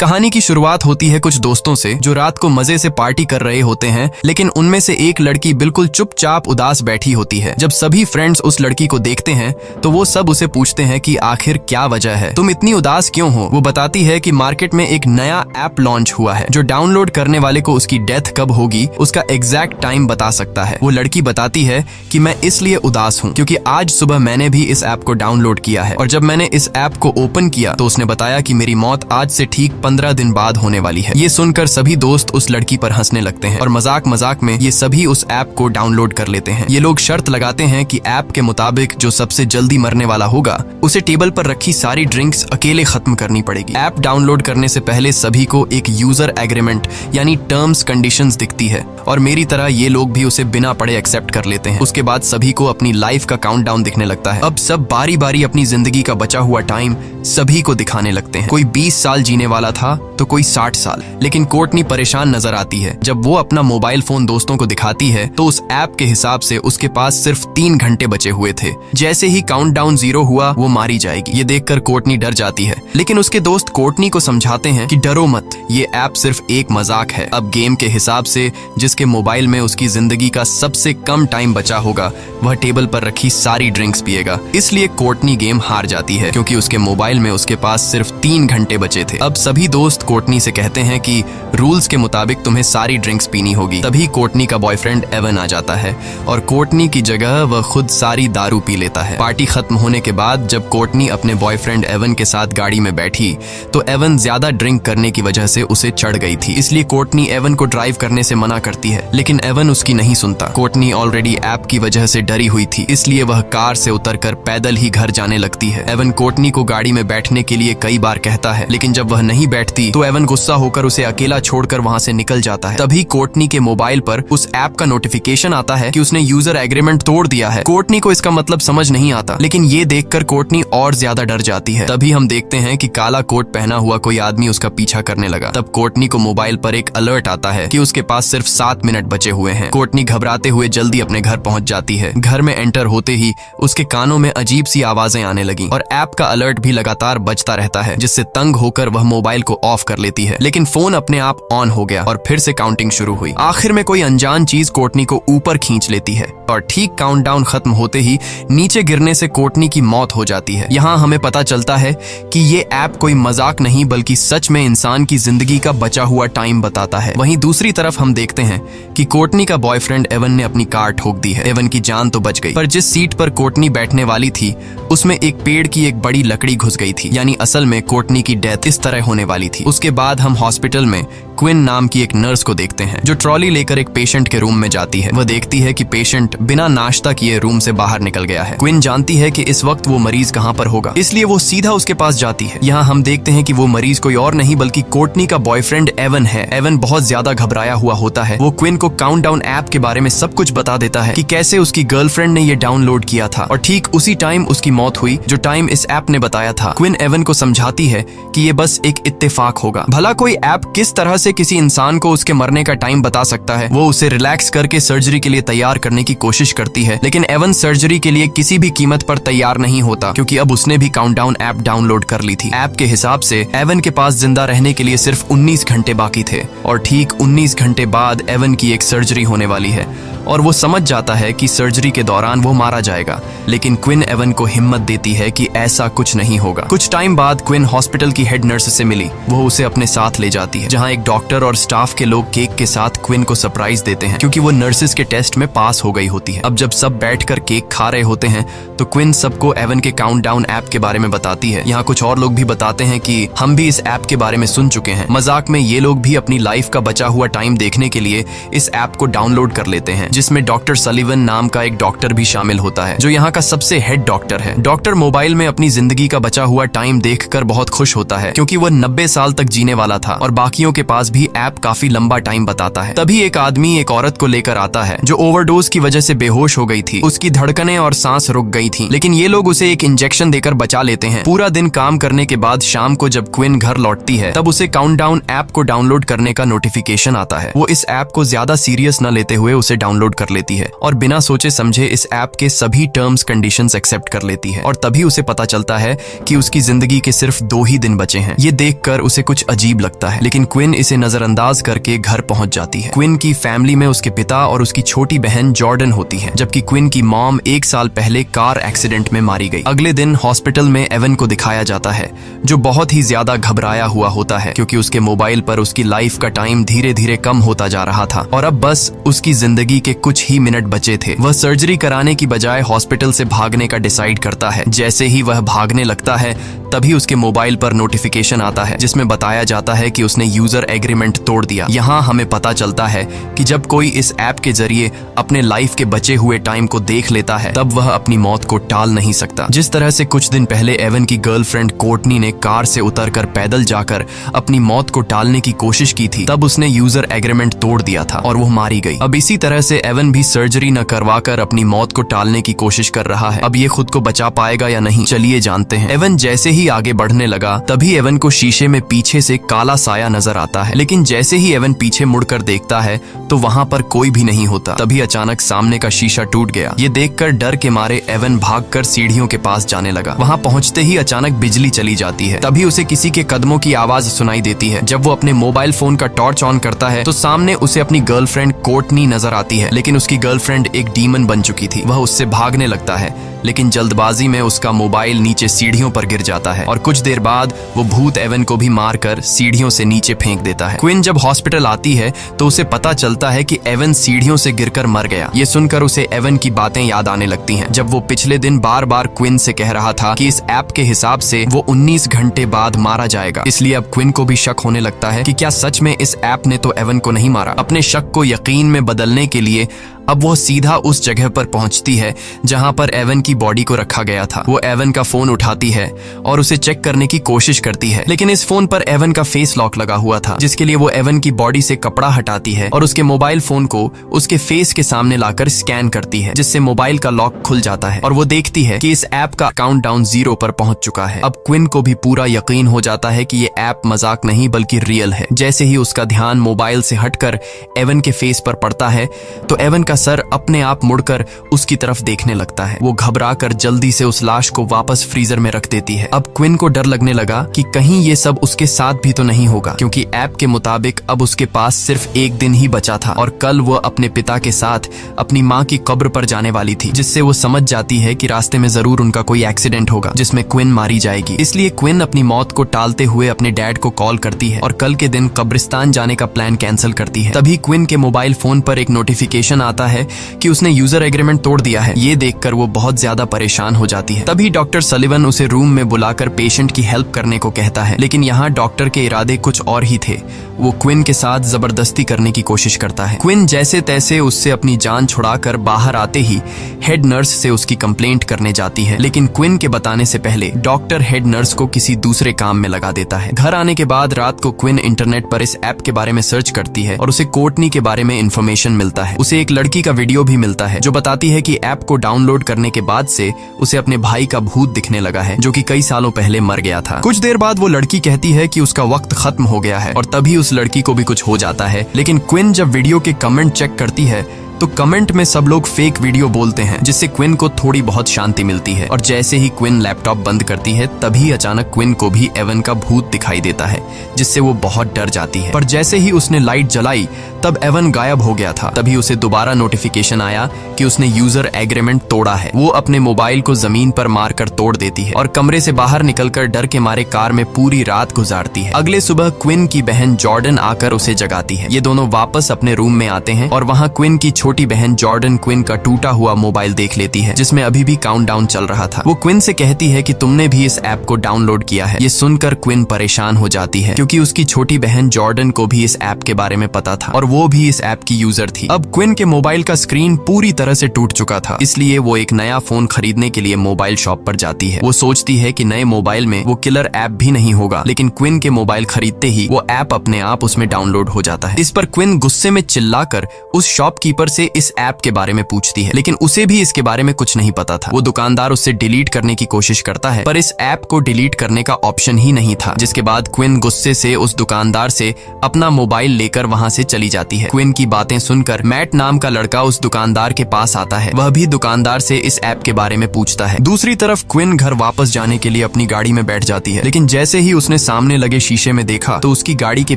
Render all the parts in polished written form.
कहानी की शुरुआत होती है कुछ दोस्तों से जो रात को मजे से पार्टी कर रहे होते हैं, लेकिन उनमें से एक लड़की बिल्कुल चुपचाप उदास बैठी होती है। जब सभी फ्रेंड्स उस लड़की को देखते हैं तो वो सब उसे पूछते हैं कि आखिर क्या वजह है, तुम इतनी उदास क्यों हो। वो बताती है कि मार्केट में एक नया ऐप लॉन्च हुआ है जो डाउनलोड करने वाले को उसकी डेथ कब होगी उसका एग्जैक्ट टाइम बता सकता है। वो लड़की बताती है कि मैं इसलिए उदास हूँ क्योंकि आज सुबह मैंने भी इस ऐप को डाउनलोड किया है और जब मैंने इस ऐप को ओपन किया तो उसने बताया कि मेरी मौत आज से ठीक 15 दिन बाद होने वाली है। ये सुनकर सभी दोस्त उस लड़की पर हंसने लगते हैं और मजाक मजाक में ये सभी उस ऐप को डाउनलोड कर लेते हैं। ये लोग शर्त लगाते हैं कि ऐप के मुताबिक जो सबसे जल्दी मरने वाला होगा उसे टेबल पर रखी सारी ड्रिंक्स अकेले खत्म करनी पड़ेगी। ऐप डाउनलोड करने से पहले सभी को एक यूजर एग्रीमेंट यानी टर्म्स कंडीशंस दिखती है और मेरी तरह ये लोग भी उसे बिना पढ़े एक्सेप्ट कर लेते हैं। उसके बाद सभी को अपनी लाइफ का काउंटडाउन दिखने लगता है। अब सब बारी बारी अपनी जिंदगी का बचा हुआ टाइम सभी को दिखाने लगते हैं। कोई 20 साल जीने वाला था तो कोई 60 साल। लेकिन कोर्टनी परेशान नजर आती है। जब वो अपना मोबाइल फोन दोस्तों को दिखाती है तो उस ऐप के हिसाब से उसके पास सिर्फ 3 घंटे बचे हुए थे। जैसे ही काउंटडाउन 0 हुआ वो मारी जाएगी। ये देखकर कोर्टनी डर जाती है, लेकिन उसके दोस्त कोर्टनी को समझाते हैं कि डरो मत, ये ऐप सिर्फ एक मजाक है। अब गेम के हिसाब से जिसके मोबाइल में उसकी जिंदगी का सबसे कम टाइम बचा होगा वह टेबल पर रखी सारी ड्रिंक्स पिएगा। इसलिए कोर्टनी गेम हार जाती है क्योंकि उसके मोबाइल में उसके पास सिर्फ 3 घंटे बचे थे। अब सभी दोस्त कोर्टनी से कहते हैं कि रूल्स के मुताबिक तुम्हें सारी ड्रिंक्स पीनी होगी। तभी कोर्टनी का बॉयफ्रेंड एवन आ जाता है और कोर्टनी की जगह वह खुद सारी दारू पी लेता है। पार्टी खत्म होने के बाद जब कोर्टनी अपने बॉयफ्रेंड एवन के साथ गाड़ी में बैठी तो एवन ज्यादा ड्रिंक करने की वजह से उसे चढ़ गई थी। इसलिए कोर्टनी एवन को ड्राइव करने से मना करती है, लेकिन एवन उसकी नहीं सुनता। कोर्टनी ऑलरेडी ऐप की वजह से डरी हुई थी, इसलिए वह कार से उतरकर पैदल ही घर जाने लगती है। एवन कोर्टनी को गाड़ी में बैठने के लिए कई बार कहता है, लेकिन जब वह नहीं बैठती तो एवन गुस्सा होकर उसे अकेला छोड़कर वहां से निकल जाता है। तभी कोर्टनी के मोबाइल पर उस ऐप का नोटिफिकेशन आता है कि उसने यूजर एग्रीमेंट तोड़ दिया है। कोर्टनी को इसका मतलब समझ नहीं आता, लेकिन ये देखकर कोर्टनी और ज्यादा डर जाती है। तभी हम देखते हैं कि काला कोट पहना हुआ कोई आदमी उसका पीछा करने लगा। तब कोर्टनी को मोबाइल पर एक अलर्ट आता है कि उसके पास सिर्फ 7 मिनट बचे हुए हैं। कोर्टनी घबराते हुए जल्दी अपने घर पहुंच जाती है। घर में एंटर होते ही उसके कानों में अजीब सी आवाजें आने लगी और ऐप का अलर्ट भी लगातार बजता रहता है, जिससे तंग होकर वह मोबाइल को ऑफ कर लेती है। लेकिन फोन अपने आप ऑन हो गया और फिर से काउंटिंग शुरू हुई। आखिर में कोई अनजान चीज कोर्टनी को ऊपर खींच लेती है और ठीक काउंटडाउन खत्म होते ही नीचे गिरने से कोर्टनी की मौत हो जाती है। यहाँ हमें पता चलता है कि ये ऐप कोई मजाक नहीं बल्कि सच में इंसान की जिंदगी का बचा हुआ टाइम बताता है। वहीं दूसरी तरफ हम देखते हैं कि कोर्टनी का बॉयफ्रेंड एवन ने अपनी कार ठोक दी है। एवन की जान तो बच गई, पर जिस सीट पर कोर्टनी बैठने वाली थी उसमें एक पेड़ की एक बड़ी लकड़ी घुस गई थी, यानी असल में कोर्टनी की डेथ इस तरह होने वाली थी। उसके बाद हम हॉस्पिटल में क्विन नाम की एक नर्स को देखते हैं जो ट्रॉली लेकर एक पेशेंट के रूम में जाती है। वह देखती है कि पेशेंट बिना नाश्ता किए रूम से बाहर निकल गया है। क्विन जानती है कि इस वक्त वो मरीज कहाँ पर होगा, इसलिए वो सीधा उसके पास जाती है। यहाँ हम देखते हैं कि वो मरीज कोई और नहीं बल्कि कोर्टनी का बॉयफ्रेंड एवन है। एवन बहुत ज्यादा घबराया हुआ होता है। वो क्विन को काउंटडाउन ऐप के बारे में सब कुछ बता देता है कि कैसे उसकी गर्लफ्रेंड ने ये डाउनलोड किया था और ठीक उसी टाइम उसकी मौत हुई जो टाइम इस ऐप ने बताया था। क्विन एवन को समझाती है कि ये बस एक इत्तेफाक होगा। भला कोई ऐप किस तरह से किसी इंसान को उसके मरने का टाइम बता सकता है। वो उसे रिलैक्स करके सर्जरी के लिए तैयार करने की कोशिश करती है, लेकिन एवन सर्जरी के लिए किसी भी कीमत पर तैयार नहीं होता क्योंकि अब उसने भी काउंटडाउन ऐप डाउनलोड कर ली थी। ऐप के हिसाब से एवन के पास जिंदा रहने के लिए सिर्फ 19 घंटे बाकी थे और ठीक 19 घंटे बाद एवन की एक सर्जरी होने वाली है और वो समझ जाता है कि सर्जरी के दौरान वो मारा जाएगा। लेकिन क्विन एवन को हिम्मत देती है कि ऐसा कुछ नहीं होगा। कुछ टाइम बाद क्विन हॉस्पिटल की हेड नर्स से मिली। वो उसे अपने साथ ले जाती है, जहाँ एक डॉक्टर और स्टाफ के लोग केक के साथ क्विन को सरप्राइज देते हैं क्योंकि वो नर्सेस के टेस्ट में पास हो गई होती है। अब जब सब बैठकर केक खा रहे होते हैं तो क्विन सबको एवन के काउंटडाउन ऐप के बारे में बताती है। यहाँ कुछ और लोग भी बताते हैं कि हम भी इस ऐप के बारे में सुन चुके हैं। मजाक में ये लोग भी अपनी लाइफ का बचा हुआ टाइम देखने के लिए इस ऐप को डाउनलोड कर लेते हैं, जिसमें डॉक्टर सलीवन नाम का एक डॉक्टर भी शामिल होता है जो यहाँ का सबसे हेड डॉक्टर है। डॉक्टर मोबाइल में अपनी जिंदगी का बचा हुआ टाइम देखकर बहुत खुश होता है क्योंकि वह 90 साल तक जीने वाला था और बाकियों के पास भी ऐप काफी लंबा टाइम बताता है। तभी एक आदमी एक औरत को लेकर आता है जो ओवरडोज की वजह से बेहोश हो गई थी। उसकी धड़कनें और सांस रुक गई थी, लेकिन ये लोग उसे एक इंजेक्शन देकर बचा लेते हैं। पूरा दिन काम करने के बाद शाम को जब क्विन घर लौटती है तब उसे काउंटडाउन ऐप को डाउनलोड करने का नोटिफिकेशन आता है। वो इस ऐप को ज्यादा सीरियस न लेते हुए उसे डाउनलोड कर लेती है और बिना सोचे समझे इस ऐप के सभी टर्म्स कंडीशंस एक्सेप्ट कर लेती है। और तभी उसे पता चलता है कि उसकी जिंदगी के सिर्फ 2 ही दिन बचे हैं। ये देखकर उसे कुछ अजीब लगता है, लेकिन क्विन इसे नजरअंदाज करके घर पहुंच जाती है। क्विन की फैमिली में उसके पिता और उसकी छोटी बहन जॉर्डन होती है, जबकि क्विन की मॉम 1 साल पहले कार एक्सीडेंट में मारी गई। अगले दिन हॉस्पिटल में एवन को दिखाया जाता है, जो बहुत ही ज्यादा घबराया हुआ होता है क्योंकि उसके मोबाइल पर उसकी लाइफ का टाइम धीरे धीरे कम होता जा रहा था और अब बस उसकी जिंदगी के कुछ ही मिनट बचे थे। वह सर्जरी कराने की बजाय हॉस्पिटल से भागने का डिसाइड करता है। जैसे ही वह भागने लगता है तभी उसके मोबाइल पर नोटिफिकेशन आता है जिसमें बताया जाता है कि उसने यूजर एग्रीमेंट तोड़ दिया। यहाँ हमें पता चलता है कि जब कोई इस ऐप के जरिए अपने लाइफ के बचे हुए टाइम को देख लेता है तब वह अपनी मौत को टाल नहीं सकता। जिस तरह से कुछ दिन पहले एवन की गर्लफ्रेंड कोर्टनी ने कार से उतरकर पैदल जाकर अपनी मौत को टालने की कोशिश की थी, तब उसने यूजर एग्रीमेंट तोड़ दिया था और वो मारी गई। अब इसी तरह से एवन भी सर्जरी न करवाकर अपनी मौत को टालने की कोशिश कर रहा है। अब ये खुद को बचा पाएगा या नहीं, चलिए जानते हैं। एवन जैसे ही आगे बढ़ने लगा तभी एवन को शीशे में पीछे से काला साया नजर आता है, लेकिन जैसे ही एवन पीछे मुड़कर देखता है तो वहाँ पर कोई भी नहीं होता। तभी अचानक सामने का शीशा टूट गया। ये देखकर डर के मारे एवन भागकर सीढ़ियों के पास जाने लगा। वहाँ पहुँचते ही अचानक बिजली चली जाती है। तभी उसे किसी के कदमों की आवाज सुनाई देती है। जब वो अपने मोबाइल फोन का टॉर्च ऑन करता है तो सामने उसे अपनी गर्लफ्रेंड कोर्टनी नजर आती है, लेकिन उसकी गर्लफ्रेंड एक डीमन बन चुकी थी। वह उससे भागने लगता है, लेकिन जल्दबाजी में उसका मोबाइल नीचे सीढ़ियों पर गिर जाता है और कुछ देर बाद वो भूत एवन को भी मारकर सीढ़ियों से नीचे फेंक देता है। क्विन जब हॉस्पिटल आती है तो उसे पता चलता है कि एवन सीढ़ियों से गिरकर मर गया। ये सुनकर उसे एवन की बातें याद आने लगती हैं, जब वो पिछले दिन बार बार क्विन से कह रहा था कि इस ऐप के हिसाब से वो 19 घंटे बाद मारा जाएगा। इसलिए अब क्विन को भी शक होने लगता है कि क्या सच में इस ऐप ने तो एवन को नहीं मारा। अपने शक को यकीन में बदलने के लिए अब वो सीधा उस जगह पर पहुंचती है जहां पर एवन की बॉडी को रखा गया था। वो एवन का फोन उठाती है और उसे चेक करने की कोशिश करती है, लेकिन इस फोन पर एवन का फेस लॉक लगा हुआ था, जिसके लिए वो एवन की बॉडी से कपड़ा हटाती है और उसके मोबाइल फोन को उसके फेस के सामने लाकर स्कैन करती है, जिससे मोबाइल का लॉक खुल जाता है और वो देखती है कि इस ऐप का काउंटडाउन 0 पर पहुंच चुका है। अब क्विन को भी पूरा यकीन हो जाता है कि ये ऐप मजाक नहीं बल्कि रियल है। जैसे ही उसका ध्यान मोबाइल से हटकर एवन के फेस पर पड़ता है तो एवन का सर अपने आप मुड़कर उसकी तरफ देखने लगता है। वो घबराकर जल्दी से उस लाश को वापस फ्रीजर में रख देती है। अब क्विन को डर लगने लगा कि कहीं ये सब उसके साथ भी तो नहीं होगा, क्योंकि ऐप के मुताबिक अब उसके पास सिर्फ 1 दिन ही बचा था और कल वो अपने पिता के साथ अपनी माँ की कब्र पर जाने वाली थी, जिससे वो समझ जाती है कि रास्ते में जरूर उनका कोई एक्सीडेंट होगा जिसमें क्विन मारी जाएगी। इसलिए क्विन अपनी मौत को टालते हुए अपने डैड को कॉल करती है और कल के दिन कब्रिस्तान जाने का प्लान कैंसिल करती है। तभी क्विन के मोबाइल फोन पर एक नोटिफिकेशन आता है कि उसने यूजर एग्रीमेंट तोड़ दिया है। ये देखकर वो बहुत ज्यादा परेशान हो जाती है। तभी डॉक्टर सलिवन उसे रूम में बुलाकर पेशेंट की हेल्प करने को कहता है, लेकिन यहाँ डॉक्टर के इरादे कुछ और ही थे। वो क्विन के साथ जबरदस्ती करने की कोशिश करता है। क्विन जैसे तैसे उससे अपनी जान छुड़ाकर बाहर आते ही हेड नर्स से उसकी कंप्लेंट करने जाती है, लेकिन क्विन के बताने से पहले डॉक्टर हेड नर्स को किसी दूसरे काम में लगा देता है। घर आने के बाद रात को क्विन इंटरनेट पर इस ऐप के बारे में सर्च करती है और उसे कोर्टनी के बारे में इंफॉर्मेशन मिलता है। उसे एक लड़की का वीडियो भी मिलता है जो बताती है कि ऐप को डाउनलोड करने के बाद से उसे अपने भाई का भूत दिखने लगा है, जो कि कई सालों पहले मर गया था। कुछ देर बाद वो लड़की कहती है कि उसका वक्त खत्म हो गया है और तभी उस लड़की को भी कुछ हो जाता है। लेकिन क्विन जब वीडियो के कमेंट चेक करती है तो कमेंट में सब लोग फेक वीडियो बोलते हैं, जिससे क्विन को थोड़ी बहुत शांति मिलती है। और जैसे ही क्विन लैपटॉप बंद करती है तभी अचानक क्विन को भी एवन का भूत दिखाई देता है, जिससे वो बहुत डर जाती है। पर जैसे ही उसने लाइट जलाई तब एवन गायब हो गया था। तभी उसे दोबारा नोटिफिकेशन आया कि उसने यूजर एग्रीमेंट तोड़ा है। वो अपने मोबाइल को जमीन पर मारकर तोड़ देती है और कमरे से बाहर निकलकर डर के मारे कार में पूरी रात गुजारती है। अगले सुबह क्विन की बहन जॉर्डन आकर उसे जगाती है। ये दोनों वापस अपने रूम में आते हैं और वहाँ क्विन की छोटी बहन जॉर्डन क्विन का टूटा हुआ मोबाइल देख लेती है, जिसमें अभी भी काउंटडाउन चल रहा था। वो क्विन से कहती है कि तुमने भी इस ऐप को डाउनलोड किया है। ये सुनकर क्विन परेशान हो जाती है, क्योंकि उसकी छोटी बहन जॉर्डन को भी इस ऐप के बारे में पता था और वो भी इस ऐप की यूजर थी। अब क्विन के मोबाइल का स्क्रीन पूरी तरह से टूट चुका था, इसलिए वो एक नया फोन खरीदने के लिए मोबाइल शॉप पर जाती है। वो सोचती है कि नए मोबाइल में वो किलर ऐप भी नहीं होगा, लेकिन क्विन के मोबाइल खरीदते ही वो ऐप अपने आप उसमें डाउनलोड हो जाता है। इस पर क्विन गुस्से में चिल्लाकर उस शॉपकीपर से इस ऐप के बारे में पूछती है, लेकिन उसे भी इसके बारे में कुछ नहीं पता था। वो दुकानदार उससे डिलीट करने की कोशिश करता है, पर इस ऐप को डिलीट करने का ऑप्शन ही नहीं था। जिसके बाद क्विन गुस्से से उस दुकानदार से अपना मोबाइल लेकर वहां से चली जाती है। क्विन की बातें सुनकर मैट नाम का लड़का उस दुकानदार के पास आता है। वह भी दुकानदार से इस ऐप के बारे में पूछता है। दूसरी तरफ क्विन घर वापस जाने के लिए अपनी गाड़ी में बैठ जाती है, लेकिन जैसे ही उसने सामने लगे शीशे में देखा तो उसकी गाड़ी के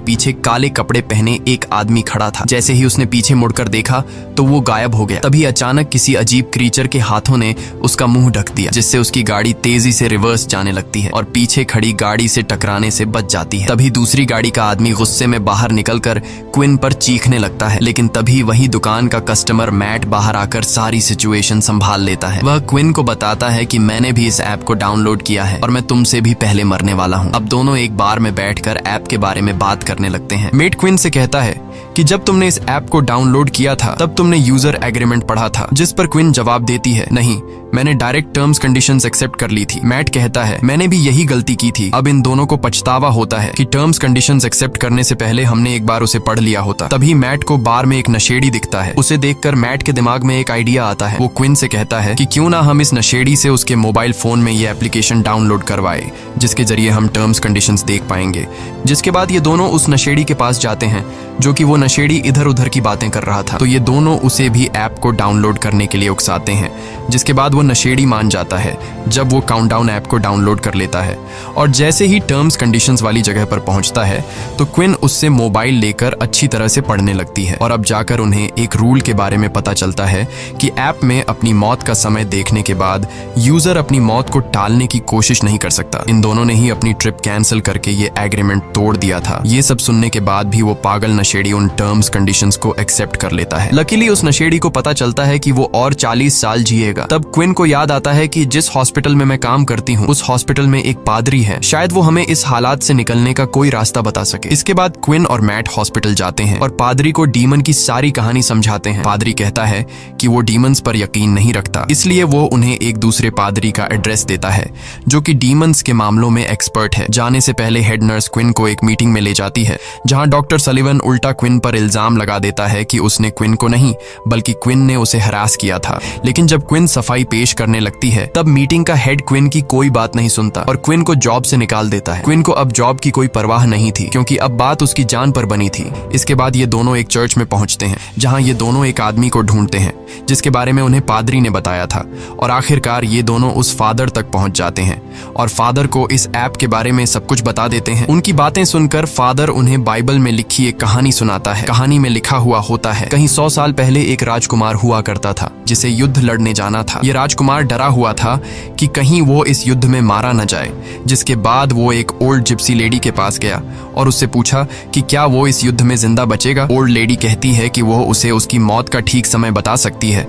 पीछे काले कपड़े पहने एक आदमी खड़ा था। जैसे ही उसने पीछे मुड़कर देखा तो वो गायब हो गया। तभी अचानक किसी अजीब क्रीचर के हाथों ने उसका मुंह ढक दिया, जिससे उसकी गाड़ी तेजी से रिवर्स जाने लगती है और पीछे खड़ी गाड़ी से टकराने से बच जाती है। तभी दूसरी गाड़ी का आदमी गुस्से में बाहर निकलकर क्विन पर चीखने लगता है, लेकिन तभी वही दुकान का कस्टमर मैट बाहर आकर सारी सिचुएशन संभाल लेता है। वह क्विन को बताता है कि मैंने भी इस ऐप को डाउनलोड किया है और मैं तुमसे भी पहले मरने वाला हूँ। अब दोनों एक बार में बैठकर ऐप के बारे में बात करने लगते हैं। मेट क्विन से कहता है कि जब तुमने इस ऐप को डाउनलोड किया था तब तुमने यूजर एग्रीमेंट पढ़ा था, जिस पर क्विन जवाब देती है, नहीं, मैंने डायरेक्ट टर्म्स कंडीशंस एक्सेप्ट कर ली थी। मैट कहता है, मैंने भी यही गलती की थी। अब इन दोनों को पछतावा होता है कि टर्म्स कंडीशंस एक्सेप्ट करने से पहले हमने एक बार उसे पढ़ लिया होता। तभी मैट को बार में एक नशेड़ी दिखता है। उसे देखकर मैट के दिमाग में एक आइडिया आता है। वो क्विन से कहता है कि क्यों ना हम इस नशेड़ी से उसके मोबाइल फोन में ये एप्लीकेशन डाउनलोड करवाए, जिसके जरिए हम टर्म्स कंडीशंस देख पाएंगे। जिसके बाद ये दोनों उस नशेड़ी के पास जाते हैं, जो कि वो नशेड़ी इधर उधर की बातें कर रहा था। तो ये दोनों उसे भी ऐप को डाउनलोड करने के लिए उकसाते हैं, जिसके बाद वो नशेड़ी मान जाता है जब वो काउंटडाउन ऐप को डाउनलोड कर लेता है। और जैसे ही टर्म्स कंडीशंस वाली जगह पर पहुंचता है तो क्विन उससे मोबाइल लेकर अच्छी तरह से पढ़ने लगती है और अब जाकर उन्हें एक रूल के बारे में पता चलता है कि ऐप में अपनी मौत का समय देखने के बाद यूजर अपनी मौत को टालने की कोशिश नहीं कर सकता। इन दोनों ने ही अपनी ट्रिप कैंसिल करके ये एग्रीमेंट तोड़ दिया था। ये सब सुनने के बाद भी वो पागल नशेड़ी उन टर्म्स कंडीशंस को एक्सेप्ट कर लेता है। लकीली उस नशेड़ी को पता चलता है कि वो और 40 साल जिएगा। तब क्विन को याद आता है कि जिस हॉस्पिटल में मैं काम करती हूँ उस हॉस्पिटल में एक पादरी है, शायद वो हमें इस हालात से निकलने का कोई रास्ता बता सके। इसके बाद क्विन और मैट हॉस्पिटल जाते हैं और पादरी को डीमन की सारी कहानी समझाते हैं। पादरी कहता है कि वो डीमंस पर यकीन नहीं रखता, इसलिए वो उन्हें एक दूसरे पादरी का एड्रेस देता है जो कि डीमंस के मामलों में एक्सपर्ट है। जाने से पहले हेड नर्स क्विन को एक मीटिंग में ले जाती है, जहां डॉक्टर सलिवन उल्टा क्विन पर इल्जाम लगा देता है कि उसने क्विन को नहीं बल्कि क्विन ने उसे हरास किया था। लेकिन जब क्विन सफाई पेश करने लगती है तब मीटिंग का हेड क्विन की कोई बात नहीं सुनता और क्विन को जॉब से निकाल देता है। क्विन को अब जॉब की कोई परवाह नहीं थी, क्योंकि अब बात उसकी जान पर बनी थी। इसके बाद ये दोनों एक चर्च में पहुंचते हैं, जहां ये दोनों एक आदमी को ढूंढते हैं जिसके बारे में उन्हें पादरी ने बताया था। और आखिरकार ये दोनों उस फादर तक पहुंच जाते हैं और फादर को इस ऐप के बारे में सब कुछ बता देते हैं। उनकी बातें सुनकर फादर उन्हें बाइबल में लिखी एक कहानी सुनाता है। कहानी में लिखा हुआ होता है, कहीं 100 साल पहले एक राजकुमार हुआ करता था जिसे युद्ध लड़ने जाना था। ये राजकुमार डरा हुआ था कि कहीं वो इस युद्ध में मारा न जाए। जिसके बाद वो एक ओल्ड जिप्सी लेडी के पास गया और उससे पूछा कि क्या वो इस युद्ध में जिंदा बचेगा। ओल्ड लेडी कहती है कि वो उसे उसकी मौत का ठीक समय बता सकती है,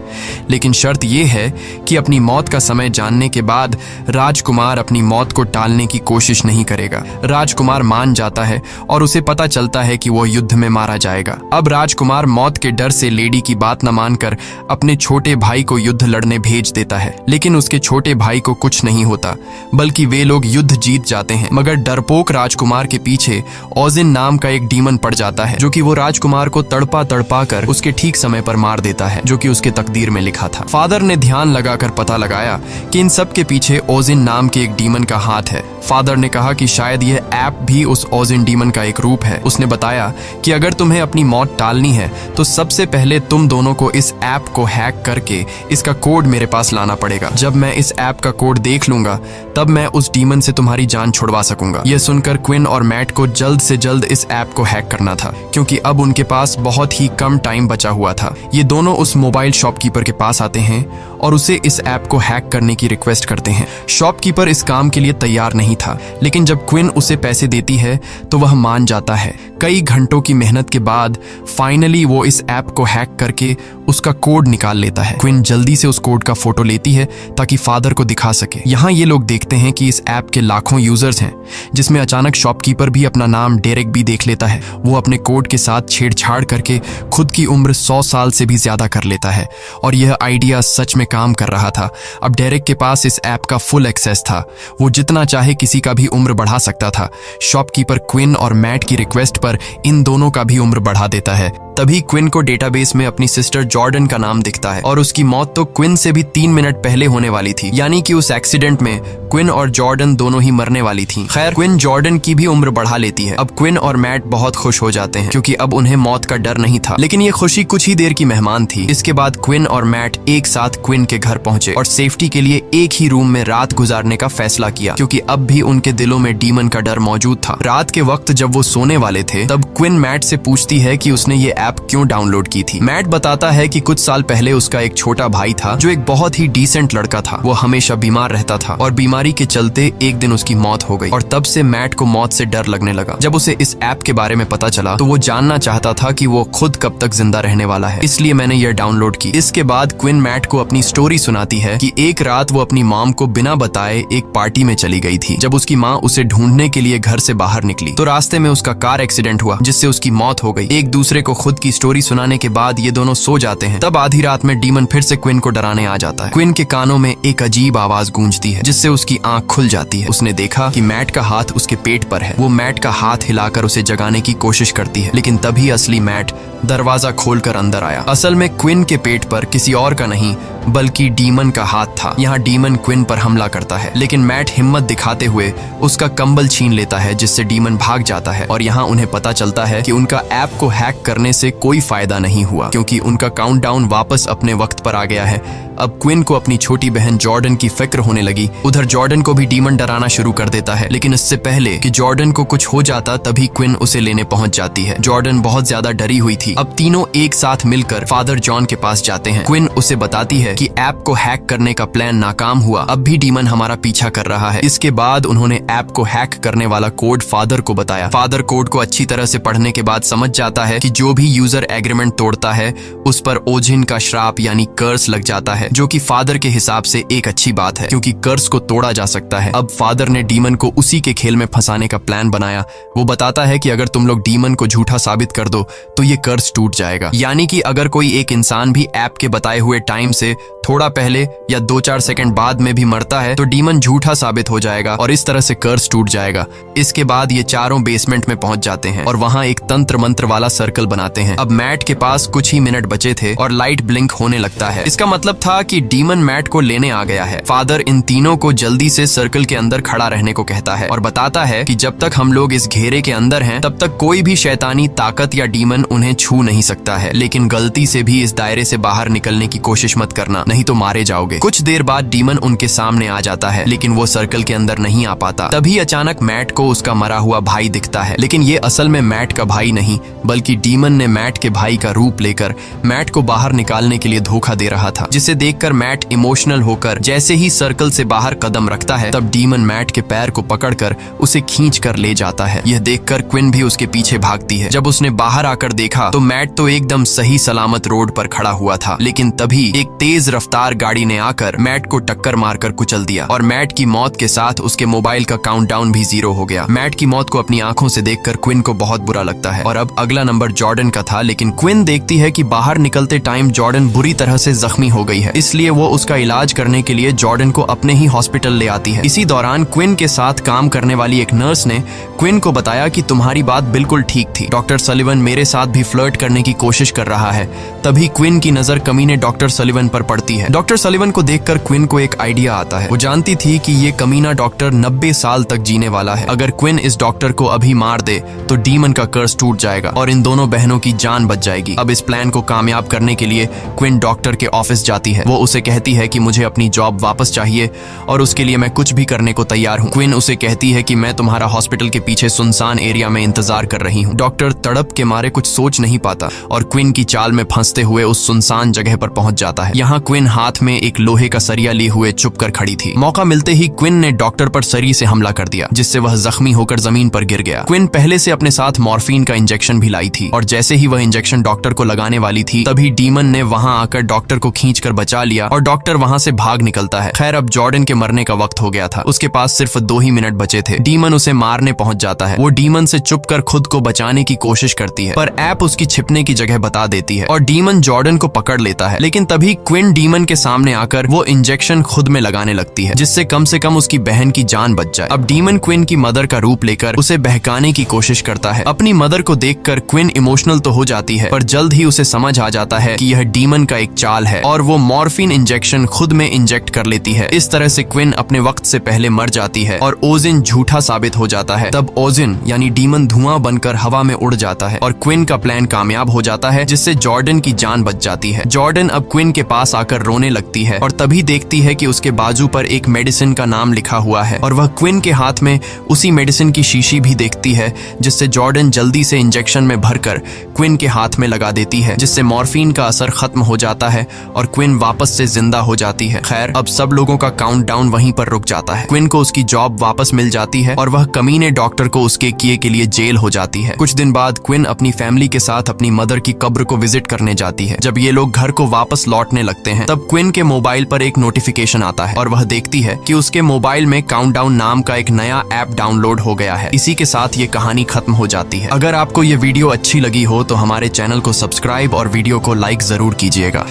लेकिन शर्त ये है कि अपनी मौत का समय जानने के बाद राजकुमार अपनी मौत को टालने की कोशिश नहीं करेगा। राजकुमार मान जाता है और उसे पता चलता है कि वो युद्ध में मारा जाएगा। अब राजकुमार मौत के डर से लेडी की बात न मानकर अपने छोटे भाई को युद्ध लड़ने भेज देता है, लेकिन उसके छोटे भाई को कुछ नहीं होता, बल्कि वे लोग युद्ध जीत जाते हैं। मगर डरपोक राजकुमार के पीछे ओजिन नाम का एक डीमन पड़ जाता है, जो कि वो राजकुमार को तड़पा तड़पा कर उसके ठीक समय पर मार देता है, जो कि उसके तकदीर में लिखा था। फादर ने ध्यान लगाकर पता लगाया कि इन सब के पीछे ओजिन नाम के एक डीमन का हाथ है। फादर ने कहा कि शायद यह ऐप भी उस ओजिन डीमन का एक रूप है। उसने बताया कि अगर तुम्हें अपनी मौत टालनी है तो सबसे पहले तुम दोनों को इस ऐप को हैक करके इसका कोड मेरे पास लाना पड़ेगा। जब मैं इस ऐप का कोड देख लूंगा तब मैं उस डीमन से तुम्हारी जान छुड़वा सकूंगा। यह सुनकर क्विन और मैट को जल्द से जल्द इस ऐप को हैक करना था, क्योंकि अब उनके पास बहुत ही कम टाइम बचा हुआ था। ये दोनों उस मोबाइल शॉपकीपर के पास आते हैं और उसे इस ऐप को हैक करने की रिक्वेस्ट करते हैं। शॉपकीपर इस काम के लिए तैयार नहीं था, लेकिन जब क्विन उसे पैसे देती है तो वह मान जाता है। कई घंटों की मेहनत के बाद फाइनली वो इस ऐप को हैक करके उसका कोड निकाल लेता है। क्विन जल्दी से उस कोड का फोटो लेती है ताकि फादर को दिखा सके। यहाँ ये लोग देखते हैं कि इस ऐप के लाखों यूजर्स हैं, जिसमें अचानक शॉपकीपर भी अपना नाम डेरेक भी देख लेता है। वो अपने कोड के साथ छेड़छाड़ करके खुद की उम्र 100 साल से भी ज्यादा कर लेता है और यह आइडिया सच में काम कर रहा था। अब डेरेक के पास इस ऐप का फुल एक्सेस था, वो जितना चाहे किसी का भी उम्र बढ़ा सकता था। शॉपकीपर क्विन और मैट की रिक्वेस्ट पर इन दोनों का भी उम्र बढ़ा देता है। तभी क्विन को डेटाबेस में अपनी सिस्टर जॉर्डन का नाम दिखता है और उसकी मौत तो क्विन से भी 3 मिनट पहले होने वाली थी, यानी कि उस एक्सीडेंट में क्विन और जॉर्डन दोनों ही मरने वाली थी। खैर, क्विन जॉर्डन की भी उम्र बढ़ा लेती है। अब क्विन और मैट बहुत खुश हो जाते हैं क्योंकि अब उन्हें मौत का डर नहीं था, लेकिन ये खुशी कुछ ही देर की मेहमान थी। इसके बाद क्विन और मैट एक साथ क्विन के घर पहुंचे और सेफ्टी के लिए एक ही रूम में रात गुजारने का फैसला किया, क्योंकि अब भी उनके दिलों में डीमन का डर मौजूद था। रात के वक्त जब वो सोने वाले थे तब क्विन मैट से पूछती है कि उसने ये ऐप क्यों डाउनलोड की थी। मैट बताता है कि कुछ साल पहले उसका एक छोटा भाई था जो एक बहुत ही डिसेंट लड़का था। वो हमेशा बीमार रहता था और बीमारी के चलते एक दिन उसकी मौत हो गई और तब से मैट को मौत से डर लगने लगा। जब उसे इस ऐप के बारे में पता चला तो वो जानना चाहता था कि वो खुद कब तक जिंदा रहने वाला है, इसलिए मैंने यह डाउनलोड की। इसके बाद क्विन मैट को अपनी स्टोरी सुनाती है कि एक रात वो अपनी मॉम को बिना बताए एक पार्टी में चली गई थी। जब उसकी माँ उसे ढूंढने के लिए घर से बाहर निकली तो रास्ते में उसका कार एक्सीडेंट हुआ जिससे उसकी मौत हो गई। एक दूसरे को खुद की स्टोरी सुनाने के बाद ये दोनों सो जाते हैं। तब आधी रात में डीमन फिर से क्विन को डराने आ जाता है। क्विन के कानों में एक अजीब आवाज गूंजती है जिससे उसकी आंख खुल जाती है। उसने देखा कि मैट का हाथ उसके पेट पर है। वो मैट का हाथ हिलाकर उसे जगाने की कोशिश करती है, लेकिन तभी असली मैट दरवाजा खोलकर अंदर आया। असल में क्विन के पेट पर किसी और का नहीं बल्कि डीमन का हाथ था। यहाँ डीमन क्विन पर हमला करता है, लेकिन मैट हिम्मत दिखाते हुए उसका कंबल छीन लेता है जिससे डीमन भाग जाता है। और यहाँ उन्हें पता चलता है कि उनका ऐप को हैक करने से कोई फायदा नहीं हुआ क्योंकि उनका काउंटडाउन वापस अपने वक्त पर आ गया है। अब क्विन को अपनी छोटी बहन जॉर्डन की फिक्र होने लगी। उधर जॉर्डन को भी डीमन डराना शुरू कर देता है, लेकिन इससे पहले कि जॉर्डन को कुछ हो जाता तभी क्विन उसे लेने पहुंच जाती है। जॉर्डन बहुत ज्यादा डरी हुई थी। अब तीनों एक साथ मिलकर फादर जॉन के पास जाते हैं। क्विन उसे बताती है कि ऐप को हैक करने का प्लान नाकाम हुआ, अब भी डीमन हमारा पीछा कर रहा है। इसके बाद उन्होंने ऐप को हैक करने वाला कोड फादर को बताया। फादर कोड को अच्छी तरह से पढ़ने के बाद समझ जाता है कि जो भी यूजर एग्रीमेंट तोड़ता है उस पर ओजिन का श्राप यानी कर्स लग जाता है, जो कि फादर के हिसाब से एक अच्छी बात है क्योंकि कर्स को तोड़ा जा सकता है। अब फादर ने डीमन को उसी के खेल में फंसाने का प्लान बनाया। वो बताता है कि अगर तुम लोग डीमन को झूठा साबित कर दो तो ये कर्स टूट जाएगा, यानी कि अगर कोई एक इंसान भी ऐप के बताए हुए टाइम से थोड़ा पहले या 2-4 सेकंड बाद में भी मरता है तो डीमन झूठा साबित हो जाएगा और इस तरह से कर्स टूट जाएगा। इसके बाद ये चारों बेसमेंट में पहुंच जाते हैं और वहां एक तंत्र मंत्र वाला सर्कल बनाते हैं। अब मैट के पास कुछ ही मिनट बचे थे और लाइट ब्लिंक होने लगता है। इसका मतलब था कि डीमन मैट को लेने आ गया है। फादर इन तीनों को जल्दी से सर्कल के अंदर खड़ा रहने को कहता है और बताता है कि जब तक हम लोग इस घेरे के अंदर हैं तब तक कोई भी शैतानी ताकत या डीमन उन्हें छू नहीं सकता है, लेकिन गलती से भी इस दायरे से बाहर निकलने की कोशिश मत करना, नहीं तो मारे जाओगे। कुछ देर बाद डीमन उनके सामने आ जाता है, लेकिन वो सर्कल के अंदर नहीं आ पाता। तभी अचानक मैट को उसका मरा हुआ भाई दिखता है, लेकिन ये असल में मैट का भाई नहीं बल्कि डीमन ने मैट के भाई का रूप लेकर मैट को बाहर निकालने के लिए धोखा दे रहा था, जिसे देखकर मैट इमोशनल होकर जैसे ही सर्कल से बाहर कदम रखता है तब डीमन मैट के पैर को पकड़कर उसे खींच कर ले जाता है। यह देखकर क्विन भी उसके पीछे भागती है। जब उसने बाहर आकर देखा तो मैट तो एकदम सही सलामत रोड पर खड़ा हुआ था, लेकिन तभी एक तेज रफ्तार गाड़ी ने आकर मैट को टक्कर मारकर कुचल दिया और मैट की मौत के साथ उसके मोबाइल का काउंटडाउन भी 0 हो गया। मैट की मौत को अपनी आंखों से देखकर क्विन को बहुत बुरा लगता है और अब अगला नंबर जॉर्डन का था, लेकिन क्विन देखती है कि बाहर निकलते टाइम जॉर्डन बुरी तरह से जख्मी हो गई है, इसलिए वो उसका इलाज करने के लिए जॉर्डन को अपने ही हॉस्पिटल ले आती है। इसी दौरान क्विन के साथ काम करने वाली एक नर्स ने क्विन को बताया कि तुम्हारी बात बिल्कुल ठीक थी, डॉक्टर सलिवन मेरे साथ भी फ्लर्ट करने की कोशिश कर रहा है। तभी क्विन की नजर कमीने डॉक्टर सलिवन पर पड़ती है। डॉक्टर सलिवन को देखकर क्विन को एक आइडिया आता है। वो जानती थी कि ये कमीना डॉक्टर 90 साल तक जीने वाला है। अगर क्विन इस डॉक्टर को अभी मार दे तो डीमन का कर्स टूट जाएगा और इन दोनों बहनों की जान बच जाएगी। अब इस प्लान को कामयाब करने के लिए क्विन डॉक्टर के ऑफिस जाती है। वो उसे कहती है कि मुझे अपनी जॉब वापस चाहिए और उसके लिए मैं कुछ भी करने को तैयार हूँ। क्विन उसे कहती है कि मैं तुम्हारा हॉस्पिटल के पीछे सुनसान एरिया में इंतजार कर रही हूँ। डॉक्टर तड़प के मारे कुछ सोच नहीं पाता और क्विन की चाल में फंसते हुए उस सुनसान जगह पर पहुंच जाता है। यहाँ क्विन हाथ में एक लोहे का सरिया लिए हुए चुप कर खड़ी थी। मौका मिलते ही क्विन ने डॉक्टर पर सरी से हमला कर दिया, जिससे वह जख्मी होकर जमीन पर गिर गया। क्विन पहले से अपने साथ मॉर्फिन का इंजेक्शन भी लाई थी और जैसे ही वह इंजेक्शन डॉक्टर को लगाने वाली थी तभी डीमन ने वहां आकर डॉक्टर को खींचकर बचा बचा लिया और डॉक्टर वहाँ से भाग निकलता है। खैर अब जॉर्डन के मरने का वक्त हो गया था, उसके पास सिर्फ 2 ही मिनट बचे थे। डीमन उसे मारने पहुंच जाता है। वो डीमन से छुपकर खुद को बचाने की कोशिश करती है, पर ऐप उसकी छिपने की जगह बता देती है और डीमन जॉर्डन को पकड़ लेता है। लेकिन तभी क्विन डीमन के सामने आकर वो इंजेक्शन खुद में लगाने लगती है, जिससे कम से कम उसकी बहन की जान बच जाए। अब डीमन क्विन की मदर का रूप लेकर उसे बहकाने की कोशिश करता है। अपनी मदर को देखकर क्विन इमोशनल तो हो जाती है, पर जल्द ही उसे समझ आ जाता है कि यह डीमन का एक चाल है और वो मॉर्फिन इंजेक्शन खुद में इंजेक्ट कर लेती है। इस तरह से क्विन अपने वक्त से पहले मर जाती है और ओजिन झूठा साबित हो जाता है। तब ओजिन यानी डीमन धुआं बनकर हवा में उड़ जाता है और क्विन का प्लान कामयाब हो जाता है, जिससे जॉर्डन की जान बच जाती है। जॉर्डन अब क्विन के पास आकर रोने लगती है और तभी देखती है कि उसके बाजू पर एक मेडिसिन का नाम लिखा हुआ है और वह क्विन के हाथ में उसी मेडिसिन की शीशी भी देखती है, जिससे जॉर्डन जल्दी से इंजेक्शन में भरकर क्विन के हाथ में लगा देती है, जिससे मॉर्फिन का असर खत्म हो जाता है और क्विन वापस से जिंदा हो जाती है। खैर अब सब लोगों का काउंटडाउन वहीं पर रुक जाता है। क्विन को उसकी जॉब वापस मिल जाती है और वह कमीने डॉक्टर को उसके किए के लिए जेल हो जाती है। कुछ दिन बाद क्विन अपनी फैमिली के साथ अपनी मदर की कब्र को विजिट करने जाती है। जब ये लोग घर को वापस लौटने लगते हैं तब क्विन के मोबाइल पर एक नोटिफिकेशन आता है और वह देखती है कि उसके मोबाइल में काउंटडाउन नाम का एक नया ऐप डाउनलोड हो गया है। इसी के साथ ये कहानी खत्म हो जाती है। अगर आपको ये वीडियो अच्छी लगी हो तो हमारे चैनल को सब्सक्राइब और वीडियो को लाइक जरूर कीजिएगा।